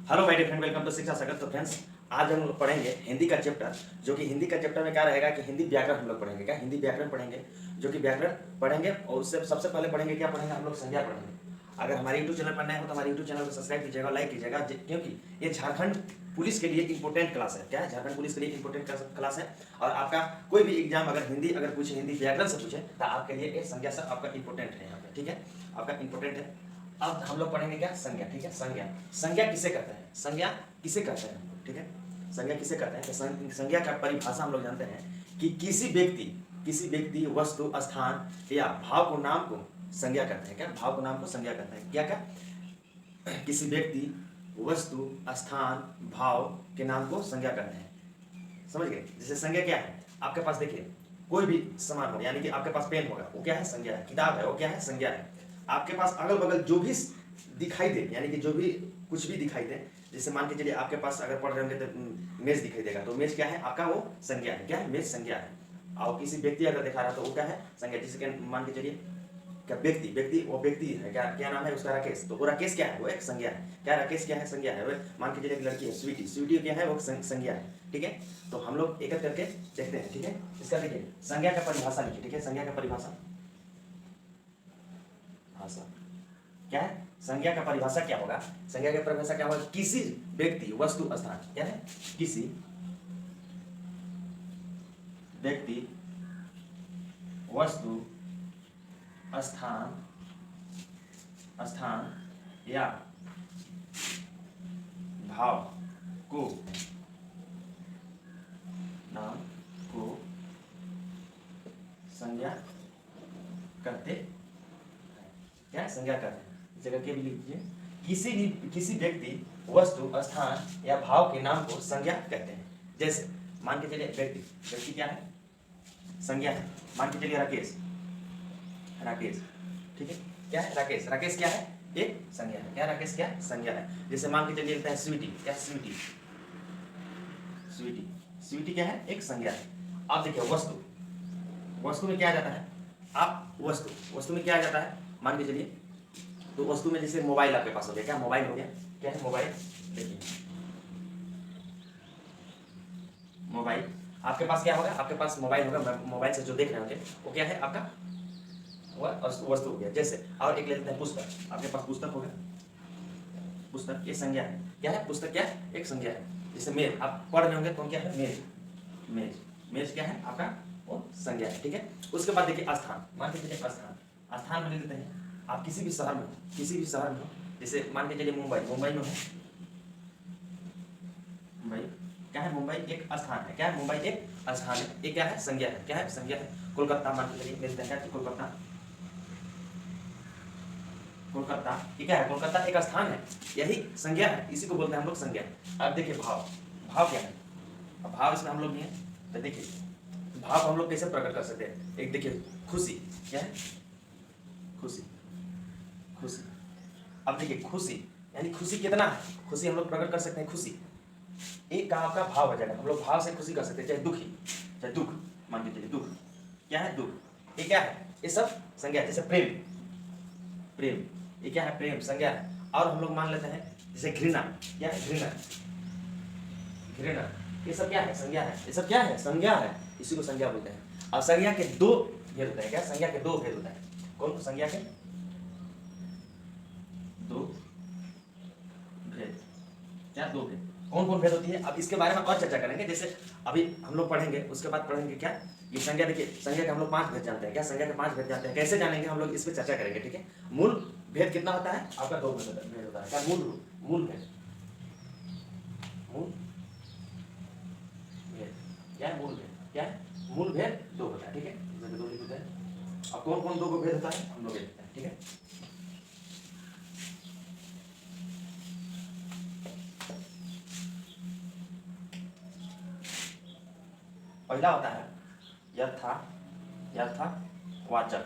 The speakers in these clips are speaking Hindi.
Hello my dear friend, welcome to Shiksha Sagar. तो फ्रेंड्स, आज हम लोग पढ़ेंगे हिंदी का चैप्टर, जो कि हिंदी का चैप्टर में क्या रहेगा कि हिंदी व्याकरण हम लोग पढ़ेंगे। क्या हिंदी व्याकरण पढ़ेंगे, जो कि व्याकरण पढ़ेंगे। और उससे सबसे पहले पढ़ेंगे क्या पढ़ेंगे, हम लोग संज्ञा पढ़ेंगे। अगर हमारे यूट्यूब चैनल पर नए हो तो हमारे यूट्यूब चैनल को सब्सक्राइब कीजिएगा, लाइक कीजिएगा, क्योंकि ये झारखंड पुलिस के लिए इंपॉर्टेंट क्लास है। क्या है, झारखंड पुलिस के लिए इंपॉर्टेंट क्लास है। और आपका कोई भी एग्जाम अगर हिंदी अगर पूछे, हिंदी व्याकरण से पूछे, तो आपके लिए ये संज्ञा से आपका इंपॉर्टेंट है यहाँ पे। ठीक है, आपका इंपॉर्टेंट है। अब हम लोग पढ़ेंगे क्या, संज्ञा। ठीक है, संज्ञा। संज्ञा किसे कहते हैं, संज्ञा किसे कहते हैं। ठीक है, संज्ञा किसे कहते हैं। तो संज्ञा का परिभाषा हम लोग जानते हैं कि किसी व्यक्ति, वस्तु, स्थान या भाव को, नाम को संज्ञा कहते हैं। क्या, भाव को, नाम को संज्ञा कहते हैं। क्या, किसी व्यक्ति, वस्तु, स्थान, भाव के नाम को संज्ञा कहते हैं। समझ गए। जैसे संज्ञा क्या है, आपके पास देखिए कोई भी सामान हो, यानी कि आपके पास पेन होगा, वो क्या है, संज्ञा है। किताब है, वो क्या है, संज्ञा है। आपके पास अगल बगल जो भी दिखाई दे, यानी कि जो भी कुछ भी दिखाई दे, जैसे मान के चलिए आपके पास अगर पढ़ रहे होंगे तो मेज दिखाई देगा, तो मेज क्या है आपका, वो संज्ञा है। क्या है, मेज संज्ञा है। और किसी व्यक्ति अगर दिखा रहा तो वो क्या है, संज्ञा। जैसे मान के चलिए क्या, व्यक्ति वो व्यक्ति है। क्या नाम है उसका, राकेश। तो वो राकेश क्या है, वो एक संज्ञा है। क्या, राकेश क्या है, संज्ञा है। मान के चलिए एक लड़की है, स्वीटी क्या है, वो संज्ञा है। ठीक है, तो हम लोग एक एक करके देखते हैं। ठीक है, इसका देखिए संज्ञा का परिभाषा लिखिए। ठीक है, संज्ञा का परिभाषा क्या है, संज्ञा का परिभाषा क्या होगा, संज्ञा का परिभाषा क्या होगा, किसी व्यक्ति, वस्तु, स्थान। क्या है, किसी व्यक्ति, वस्तु, स्थान या भाव को, नाम को संज्ञा कहते हैं। क्या, संज्ञा कहते हैं। जगह के भी लिख दीजिए, किसी व्यक्ति, वस्तु, स्थान या भाव के नाम को संज्ञा कहते हैं। जैसे मान के चलिए व्यक्ति क्या है, संज्ञा है। मान के चलिए राकेश। ठीक है, क्या है, राकेश क्या है, एक संज्ञा है। क्या, राकेश क्या है, संज्ञा है। जैसे मान के चलिए लिखते हैं स्वीटी। क्या, स्वीटी क्या है, एक संज्ञा है। अब देखिए वस्तु में क्या आ जाता है, आप वस्तु में क्या आ जाता है, मान के चलिए तो वस्तु में जैसे मोबाइल आपके पास हो गया। क्या, मोबाइल हो गया। क्या है, मोबाइल। देखिए मोबाइल आपके पास क्या होगा, आपके पास मोबाइल होगा। मोबाइल से जो देख रहे होंगे वो क्या है, आपका वह वस्तु हो गया। जैसे और एक ले लेते हैं पुस्तक। आपके पास पुस्तक होगा, पुस्तक ये संज्ञा है। क्या है, पुस्तक क्या है, एक संज्ञा है। जैसे मेज, आप पढ़ रहे होंगे तो क्या है, मेज क्या है आपका, वो संज्ञा है। ठीक है, उसके बाद देखिए स्थान। मान के चलिए स्थान में ले लेते हैं। आप किसी भी शहर में हो, जैसे मान के चलिए मुंबई में है। मुंबई क्या है, मुंबई एक स्थान है। क्या है, मुंबई एक स्थान है। ये क्या है, संज्ञा है। क्या है, संज्ञा है। कोलकाता मान के चलिए मिलते हैं, कोलकाता ये क्या है, कोलकाता एक स्थान है, यही संज्ञा है। इसी को बोलते हैं हम लोग संज्ञा। अब देखिए भाव क्या है। अब भाव इसमें हम लोग नहीं है, तो देखिए भाव हम लोग कैसे प्रकट कर सकते हैं। एक देखिए खुशी। क्या है, खुशी। अब देखिए खुशी यानी खुशी कितना है, खुशी हम लोग प्रकट कर सकते हैं। खुशी एक का आपका भाव हो जाएगा। हम लोग भाव से खुशी कर सकते हैं, चाहे दुख। मान के चलिए दुख क्या है, दुख ये क्या है, ये सब संज्ञा है। जैसे प्रेम ये क्या है, प्रेम संज्ञा है। और हम लोग मान लेते हैं जैसे घृणा। क्या है, घृणा ये सब क्या है, संज्ञा है। ये सब क्या है, संज्ञा है। इसी को संज्ञा बोलते हैं। और संज्ञा के दो भेद होते हैं। क्या, संज्ञा के दो भेद होते हैं। कौन, संज्ञा के दो भेद। क्या, दो भेद। कौन भेद होती है, अब इसके बारे में और चर्चा करेंगे। जैसे अभी हम लोग पढ़ेंगे, उसके बाद पढ़ेंगे क्या, ये संज्ञा। देखिए संज्ञा के हम लोग 5 भेद जानते हैं। क्या, संज्ञा के 5 भेद जानते हैं। कैसे जानेंगे हम लोग, इस पर चर्चा करेंगे। ठीक है, मूल भेद कितना होता है आपका, 2 भेद होता है। क्या, मूल भेद। क्या है, मूल भेद। क्या है, मूल भेद 2 होता है। ठीक है, इसमें 2 होते हैं। अब कौन 2 भेद होता है हम लोग देखते हैं। ठीक है, पहला होता है यथावाचक।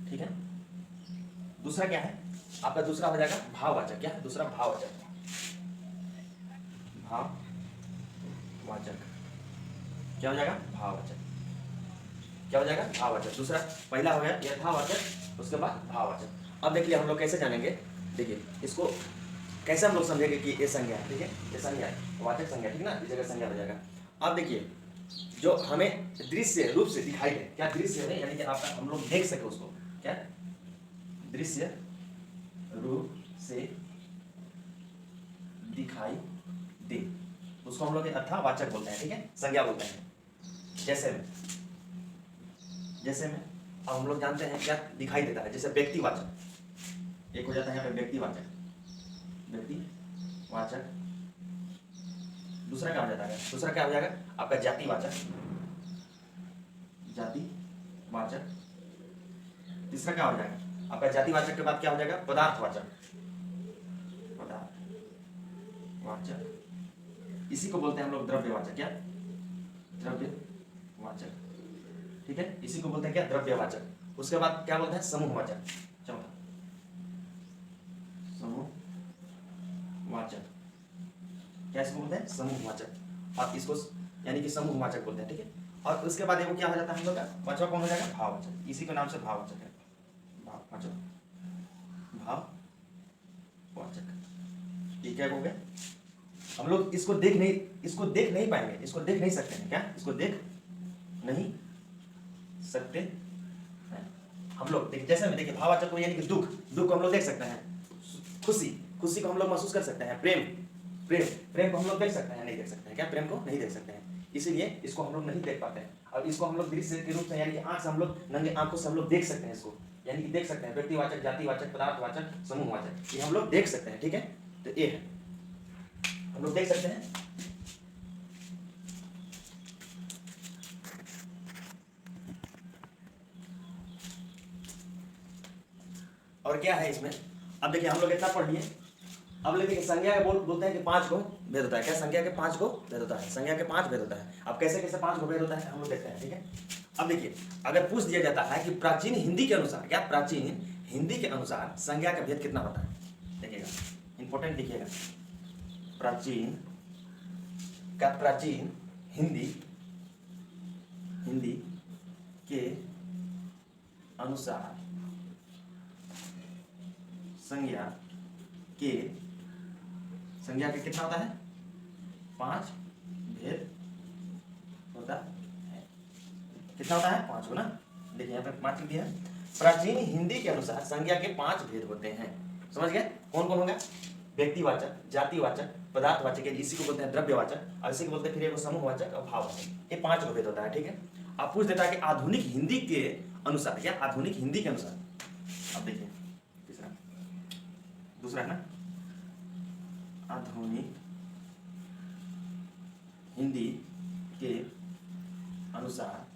ठीक है, दूसरा क्या है आपका, दूसरा हो जाएगा भाववाचक। क्या है, दूसरा भाववाचक। क्या हो जाएगा, भाववाचक। दूसरा, पहला हो गया यथावाचक, उसके बाद भाववाचक। अब देखिए हम लोग कैसे जानेंगे, देखिए इसको कैसे हम लोग समझेंगे कि ये संज्ञा है, ठीक है, ये संज्ञा है, वाचक संज्ञा, ठीक ना, इस जगह संज्ञा हो जाएगा। अब देखिए जो हमें दृश्य रूप से दिखाई दे, क्या दृश्य है, यानी कि आपका हम लोग देख सके उसको, क्या दृश्य रूप से दिखाई दे, उसको हम लोग अर्थवाचक बोलते हैं, ठीक है, संज्ञा बोलते हैं। जैसे में अब हम लोग जानते हैं क्या दिखाई देता है, जैसे व्यक्तिवाचक, एक हो जाता है यहाँ पे व्यक्तिवाचक, दूसरा क्या हो जाता है, दूसरा क्या हो जाएगा आपका जातिवाचक, तीसरा क्या हो जाएगा आपका जातिवाचक के बाद क्या हो जाएगा पदार्थवाचक, इसी को बोलते हैं हम लोग द्रव्यवाचक, क्या द्रव्यवाचक, ठीक है, इसी को बोलते हैं क्या द्रव्यवाचक। उसके बाद क्या बोलते हैं समूहवाचक, चौथा समूहवाचक, क्या इसको बोलते हैं समूहवाचक, और इसको यानी कि समूहवाचक बोलते हैं, ठीक है। और उसके बाद वो क्या हो जाता है हम लोग का वाचक कौन हो जाएगा भाववाचक, इसी के नाम से भाववाचक है, भाववाचक, ये क्या हो गया, हम लोग इसको देख नहीं पाएंगे, इसको देख नहीं सकते हैं, क्या इसको देख नहीं सकते हैं हम लोग। देखिए जैसे में देखिए भाववाचक को यानी कि दुख को हम लोग देख सकते हैं, खुशी को हम लोग महसूस कर सकते हैं, प्रेम को हम लोग देख सकते हैं, नहीं देख सकते हैं, क्या प्रेम को नहीं देख सकते हैं, इसीलिए इसको हम लोग नहीं देख पाते हैं। और इसको हम लोग दृश्य के रूप से यानी कि आंख से हम लोग नंगे आंखों से हम लोग देख सकते हैं, इसको यानी कि देख सकते हैं, व्यक्तिवाचक, जातिवाचक, पदार्थवाचक, समूहवाचक, ये हम लोग देख सकते हैं, ठीक है। तो ये है हम लोग देख सकते हैं। और क्या है इसमें, अब देखिए हम लोग इतना पढ़ लिए। अब लेकिन संज्ञा के बोलते हैं कि 5 गो भेद होता है, क्या संज्ञा के 5 गो भेद होता है, संज्ञा के 5 भेद होता है। अब कैसे 5 गो भेद होता है हम लोग देखते हैं, ठीक है। अब देखिए अगर पूछ दिया जाता है कि प्राचीन हिंदी के अनुसार, क्या प्राचीन हिंदी के अनुसार संज्ञा का भेद कितना होता है, देखिएगा इंपॉर्टेंट देखिएगा, प्राचीन हिंदी के अनुसार संज्ञा के कितना होता है 5 भेद होता है, कितना होता है 5 को ना, देखिए यहाँ पे 5 लिख दिया। प्राचीन हिंदी के अनुसार संज्ञा के 5 भेद होते हैं, समझ गए कौन कौन होगा, व्यक्तिवाचक, जातिवाचक, पदार्थवाचक, इसी को बोलते हैं द्रव्यवाचक, और इसी को बोलते हैं फिर समूहवाचक और भाववाचक, ये 5 भेद होता है, ठीक है। आप पूछ देता है कि आधुनिक हिंदी के अनुसार, क्या आधुनिक हिंदी के अनुसार, अब देखिए दूसरा है ना, आधुनिक हिंदी के अनुसार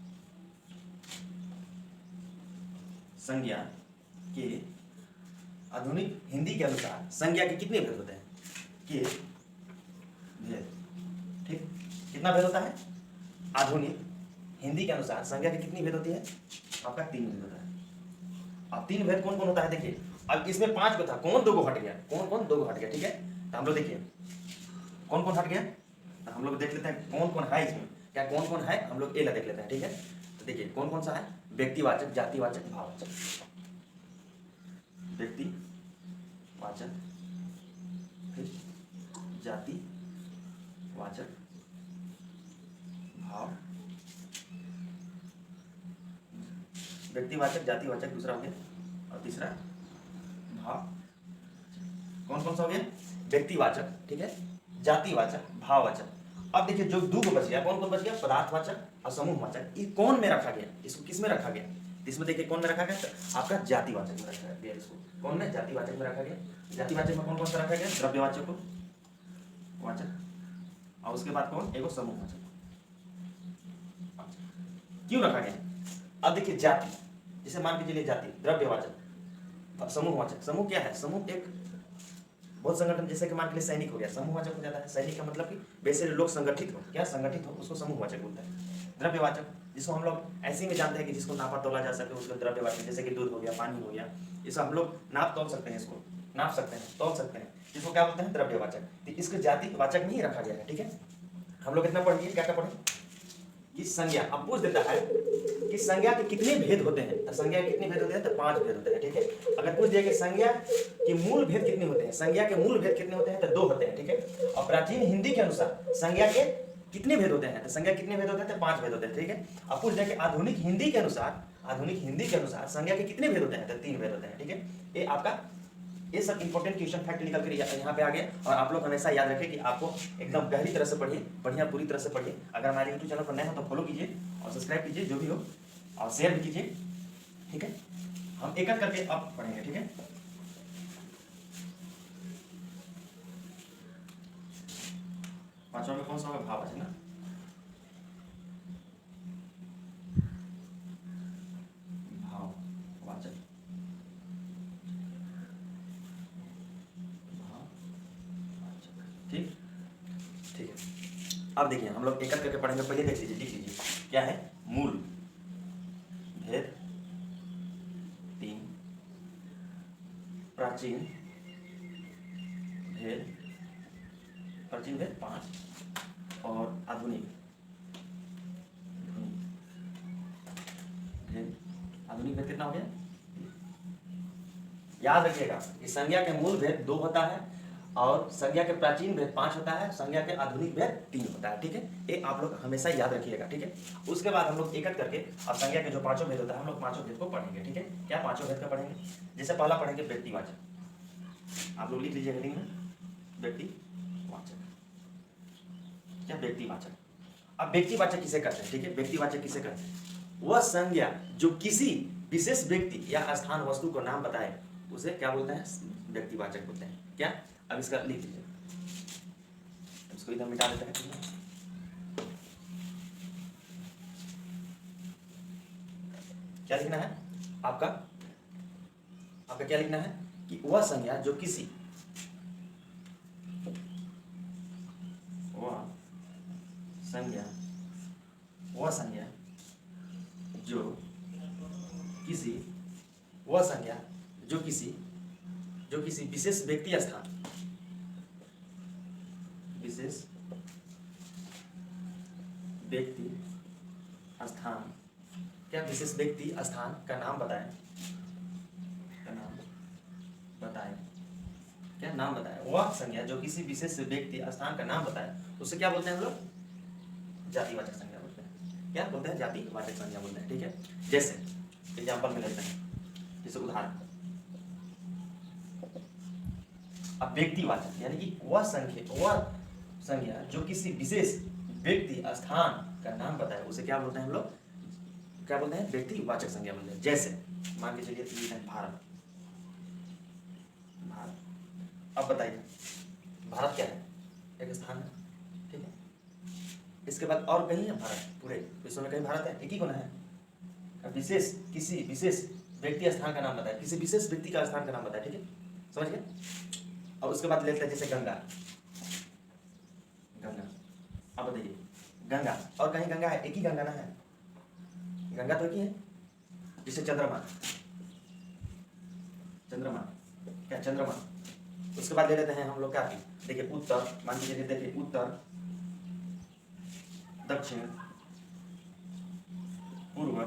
संज्ञा के, आधुनिक हिंदी के अनुसार संज्ञा के कितने भेद होते हैं, के भेद, ठीक, कितना भेद होता है आधुनिक हिंदी के अनुसार संज्ञा की कितनी भेद होती है, आपका 3 भेद होता है। अब 3 भेद कौन कौन होता है देखिए, अब इसमें 5 को था, कौन 2 को हट गया, कौन 2 को हट गया, ठीक है। तो हम लोग देखिए कौन कौन हट गया, तो हम लोग देख लेते हैं कौन कौन है इसमें, क्या कौन कौन है, हम लोग ए ला देख लेते हैं, ठीक है। तो देखिए कौन कौन सा है, व्यक्तिवाचक, जातिवाचक, भाववाचक, व्यक्तिवाचक, जातिवाचक, भाव, व्यक्तिवाचक, जातिवाचक दूसरा हो गया, और तीसरा भाव, कौन सा हो गया व्यक्तिवाचक, ठीक है, जातिवाचक, भाववाचक। अब देखिए जो 2 बच गया, कौन बच गया, पदार्थवाचक और समूहवाचक, ये कौन में रखा गया, इसको किस में रखा गया, इसमें देखिए कौन में रखा गया, आपका जातिवाचक में रखा गया, इसको कौन में जातिवाचक में रखा गया। जातिवाचक में कौन सा रखा गया, द्रव्यवाचक को वाचक, और उसके बाद कौन एगो समूहवाचक, क्यों रखा गया। अब देखिए जाति, जैसे मान के चलिए जाति द्रव्यवाचक, समूहवाचक, समूह क्या है, समूह एक बहुत संगठन, जैसे कि मान के लिए सैनिक हो गया, समूहवाचक हो जाता है, सैनिक का मतलब कि वैसे लोग संगठित हो, क्या संगठित हो, उसको समूहवाचक बोलते हैं। द्रव्यवाचक जिसको हम लोग ऐसे में जानते हैं कि जिसको नापा तोला जा सके उसको द्रव्यवाचक, जैसे कि दूध हो गया, पानी हो गया, इसको हम लोग नाप तोल सकते हैं, इसको नाप सकते हैं, तोल सकते हैं, जिसको क्या बोलते हैं द्रव्यवाचक। तो इसको जातिवाचक नहीं रखा गया है, ठीक है। हम लोग इतना पढ़ लिए, क्या क्या पढ़े कि संज्ञा, अब पूछ देता है कि संज्ञा के कितने भेद होते हैं, तो संज्ञा के कितने भेद होते हैं, तो 5 भेद होते हैं, ठीक है। अगर पूछ दिया कि संज्ञा के मूल भेद कितने होते हैं, संज्ञा के मूल भेद कितने होते हैं, तो 2 होते हैं, ठीक है। और प्राचीन हिंदी के अनुसार संज्ञा के कितने भेद होते हैं, तो संज्ञा कितने भेद होते हैं, तो 5 भेद होते हैं, ठीक है। अब पूछ दिया कि आधुनिक हिंदी के अनुसार संज्ञा के कितने भेद होते हैं, तो 3 भेद होते हैं, ठीक है। ये आपका ये सब इंपॉर्टेंट क्वेश्चन फैक्ट निकल कर यहाँ पे आ गए। और आप लोग हमेशा याद रखें कि आपको एकदम गहरी तरह से पढ़िए, बढ़िया पूरी तरह से पढ़िए। अगर हमारे यूट्यूब चैनल पर नए हो तो फॉलो कीजिए और सब्सक्राइब कीजिए जो भी हो, और शेयर भी कीजिए, ठीक है। हम एक एक करके अब पढ़ेंगे, ठीक है। पांचवा में कौन सा होगा, भाववाचक ना, भाववाचक, ठीक ठीक है। अब देखिए हम लोग एक एक करके पढ़ेंगे। पहले देख लीजिए, लिख लीजिए क्या है, मूल भेद 3, प्राचीन भेद 5 और आधुनिक भेद कितना हो गया। याद रखिएगा कि संज्ञा के मूल भेद 2 होता है और संज्ञा के प्राचीन भेद 5 होता है, संज्ञा के आधुनिक भेद 3 होता है, ठीक है। ये आप लोग हमेशा याद रखिएगा, ठीक है। उसके बाद हम लोग एक एक करके अब संज्ञा के जो 5 भेद होता है हम लोग 5 भेद को पढ़ेंगे, ठीक है। क्या 5 भेद का पढ़ेंगे, जैसे पहला पढ़ेंगे व्यक्तिवाचक। आप लोग लिख लीजिए हेडिंग में, व्यक्तिवाचक। क्या व्यक्तिवाचक। अब व्यक्तिवाचक किसे कहते हैं, ठीक है। व्यक्तिवाचक किसे कहते हैं, वह संज्ञा जो किसी विशेष व्यक्ति या स्थान वस्तु को नाम बताए उसे क्या बोलते हैं, व्यक्तिवाचक बोलते हैं। क्या, अब इसका लिख लीजिए, इसको इधर मिटा देते हैं। क्या लिखना है आपका क्या लिखना है कि वह संज्ञा जो किसी जो किसी विशेष व्यक्ति स्थान क्या विशेष व्यक्ति स्थान का नाम बताएं, क्या नाम बताए, वह संज्ञा जो किसी विशेष व्यक्ति स्थान का नाम बताए उसे क्या बोलते हैं हम लोग, जातिवाचक संज्ञा बोलते हैं। क्या बोलते हैं, जातिवाचक संज्ञा बोलते हैं, ठीक है। जैसे एग्जांपल में लेते हैं, जैसे उदाहरण, अब व्यक्तिवाचक यानी कि वह संज्ञा जो किसी विशेष व्यक्ति स्थान का नाम बताए उसे क्या बोलते हैं हम लोग, क्या बोलते हैं, व्यक्तिवाचक संज्ञा बोलते हैं। जैसे मान के चलिए भारत। अब बताइए भारत क्या है, एक स्थान है, ठीक है। इसके बाद और कहीं है भारत, पूरे विश्व में कहीं भारत है, एक ही कोना है। किसी विशेष व्यक्ति स्थान का नाम बताए, किसी विशेष व्यक्ति का स्थान का नाम बताए, ठीक है, समझ गए। और उसके बाद लेते हैं जैसे गंगा। अब बताइए गंगा, और कहीं गंगा है, एक ही गंगा ना है, गंगा तो एक ही है। जैसे चंद्रमा, क्या चंद्रमा। उसके बाद ले लेते हैं हम लोग क्या, देखिए उत्तर, मान लीजिए देखिए उत्तर, दक्षिण, पूर्व,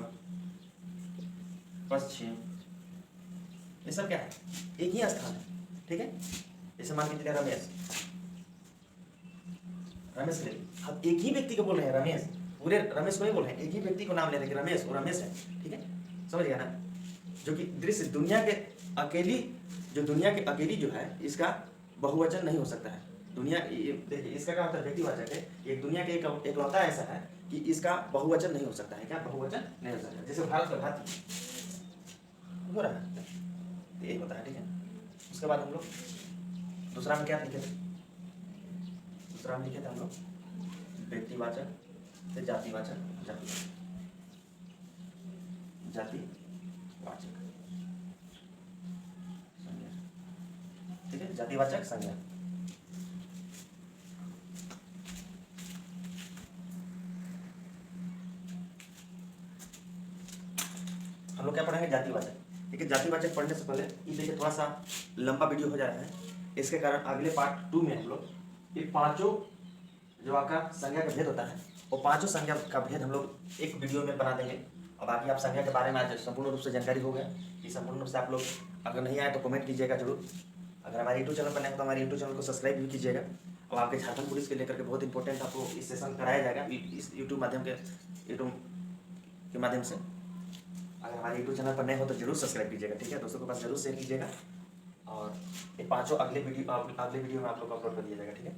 पश्चिम, ये सब क्या है, एक ही स्थान है, ठीक है। जैसे मान लीजिए रमेश ले, हम एक ही व्यक्ति को बोल रहे हैं रमेश, पूरे रमेश को नहीं बोल रहे हैं, एक ही व्यक्ति को नाम ले रहे हैं रमेश, वो रमेश है, ठीक है, समझ गया ना। जो कि दृश्य दुनिया के अकेली जो है इसका बहुवचन नहीं हो सकता है। दुनिया देखिए इसका क्या होता है, व्यक्तिवाचक है, एक दुनिया के एकलौता ऐसा है कि इसका बहुवचन नहीं हो सकता है। क्या बहुवचन नहीं हो सकता, जैसे भारत का भारती हो रहा है, यही होता है, ठीक है। उसके बाद हम लोग दूसरा में क्या लिखे थे, हम लोग व्यक्तिवाचक से जातिवाचक, ठीक है, जातिवाचक संज्ञा। हम लोग क्या पढ़ेंगे, जातिवाचक, ठीक है। जातिवाचक पढ़ने से पहले ये देखिए थोड़ा सा लंबा वीडियो हो जा रहा है, इसके कारण अगले पार्ट 2 में हम लोग ये पांचों जो आपका संज्ञा का भेद होता है वो पांचों संज्ञा का भेद हम लोग एक वीडियो में बना देंगे, और बाकी आप संख्या के बारे में आज संपूर्ण रूप से जानकारी हो गया कि संपूर्ण रूप से आप लोग अगर नहीं आए तो कमेंट कीजिएगा जरूर। अगर हमारे यूट्यूब चैनल पर नहीं हो तो हमारे यूट्यूब चैनल को सब्सक्राइब भी कीजिएगा। और आपके झारखंड पुलिस के लेकर के बहुत इंपॉर्टेंट आपको इस सेशन कराया जाएगा इस यूट्यूब के माध्यम से। अगर हमारे यूट्यूब चैनल पर नहीं हो तो जरूर सब्सक्राइब कीजिएगा, ठीक है। दोस्तों के पास जरूर शेयर कीजिएगा और ये 5 अगले वीडियो में आप लोग को अपलोड कर दिया जाएगा, ठीक है।